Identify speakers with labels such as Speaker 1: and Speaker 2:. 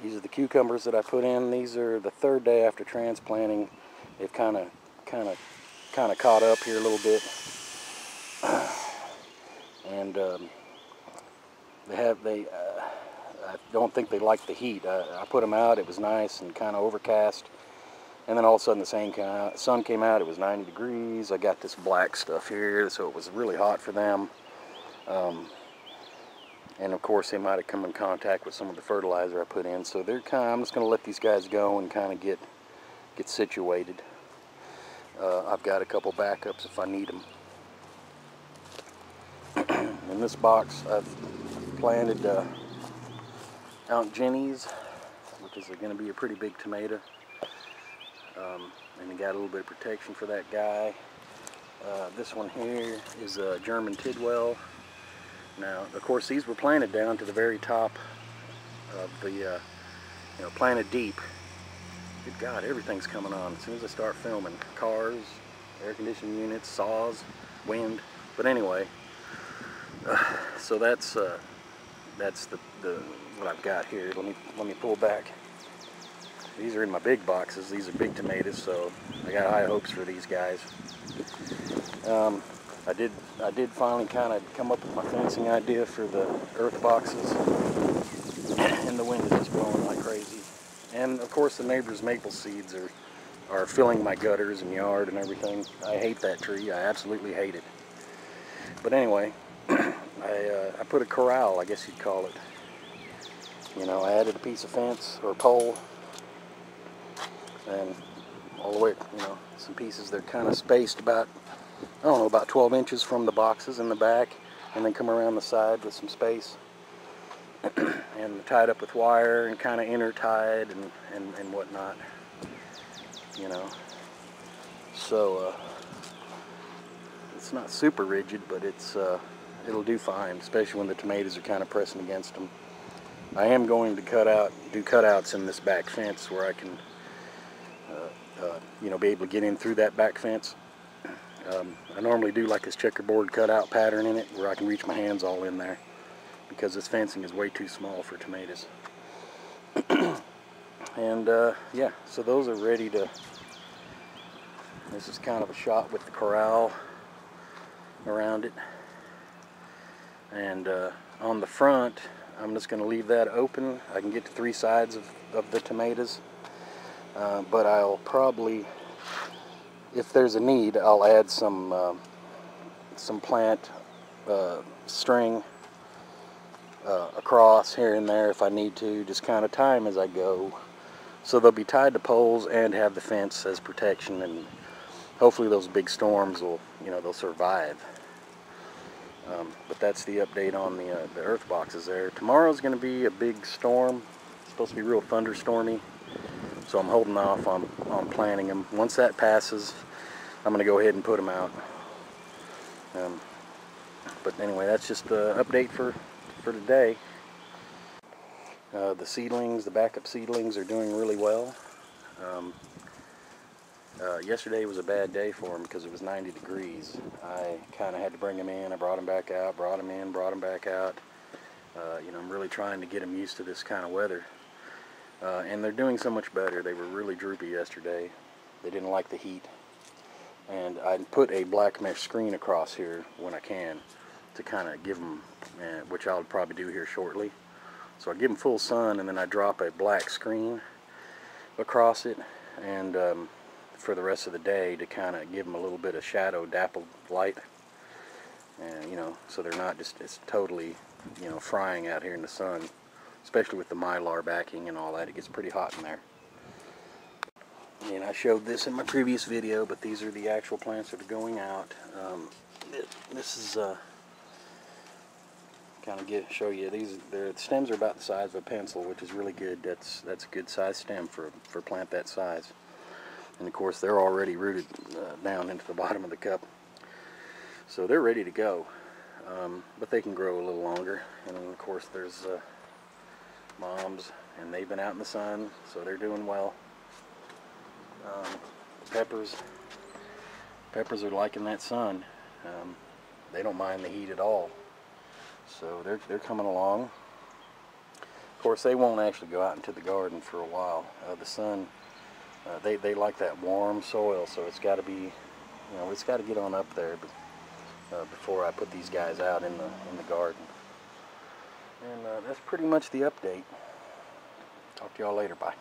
Speaker 1: These are the cucumbers that I put in. These are the third day after transplanting. They've kind of caught up here a little bit, and I don't think they like the heat. I put them out. It was nice and kind of overcast, and then all of a sudden the sun came out. It was 90 degrees. I got this black stuff here, so it was really hot for them. And of course they might have come in contact with some of the fertilizer I put in. So I'm just going to let these guys go and kind of get situated. I've got a couple backups if I need them. In this box I've planted Aunt Jenny's, which is going to be a pretty big tomato. And you got a little bit of protection for that guy. This one here is a German Tidwell. Now, of course, these were planted down to the very top of the, planted deep. Good God, everything's coming on as soon as I start filming. Cars, air conditioning units, saws, wind. But anyway, so that's the what I've got here. Let me pull back. These are in my big boxes. These are big tomatoes, so I got high hopes for these guys. I did finally kind of come up with my fencing idea for the earth boxes, and the wind is just blowing like crazy. And of course the neighbor's maple seeds are filling my gutters and yard and everything. I hate that tree. I absolutely hate it. But anyway, I put a corral, I guess you'd call it. I added a piece of fence or pole, and all the way, some pieces that are kind of spaced about, I don't know, about 12 inches from the boxes in the back, and then come around the side with some space, and tied up with wire and kind of intertied and whatnot, So it's not super rigid, but it'll do fine, especially when the tomatoes are kind of pressing against them. I am going to do cutouts in this back fence where I can, be able to get in through that back fence. I normally do like this checkerboard cutout pattern in it where I can reach my hands all in there, because this fencing is way too small for tomatoes. And yeah, so those are ready to, this is kind of a shot with the corral around it. And on the front, I'm just going to leave that open. I can get to 3 sides of the tomatoes, but I'll probably, if there's a need, I'll add some plant string across here and there if I need to, just kind of tie them as I go. So they'll be tied to poles and have the fence as protection, and hopefully those big storms will, they'll survive. But that's the update on the earth boxes there. Tomorrow's going to be a big storm. It's supposed to be real thunderstormy, so I'm holding off on planting them. Once that passes, I'm going to go ahead and put them out. But anyway, that's just the update for today. The seedlings, the backup seedlings, are doing really well. Yesterday was a bad day for them because it was 90 degrees. I kind of had to bring them in. I brought them back out, brought them in, brought them back out. I'm really trying to get them used to this kind of weather. And they're doing so much better. They were really droopy yesterday. They didn't like the heat. And I put a black mesh screen across here when I can to kind of give them, which I'll probably do here shortly. So I give them full sun, and then I drop a black screen across it, and for the rest of the day to kind of give them a little bit of shadow, dappled light, and so they're not just totally frying out here in the sun, especially with the mylar backing and all that. It gets pretty hot in there. And I showed this in my previous video, but these are the actual plants that are going out. This is kind of show you, the stems are about the size of a pencil, which is really good. That's a good size stem for a plant that size. And of course they're already rooted down into the bottom of the cup, so they're ready to go. But they can grow a little longer. And then of course there's moms, and they've been out in the sun, so they're doing well. Peppers are liking that sun. They don't mind the heat at all, so they're coming along. course, they won't actually go out into the garden for a while. The sun, they like that warm soil, so it's got to be, you know, it's got to get on up there before I put these guys out in the garden. And that's pretty much the update. Talk to y'all later. Bye.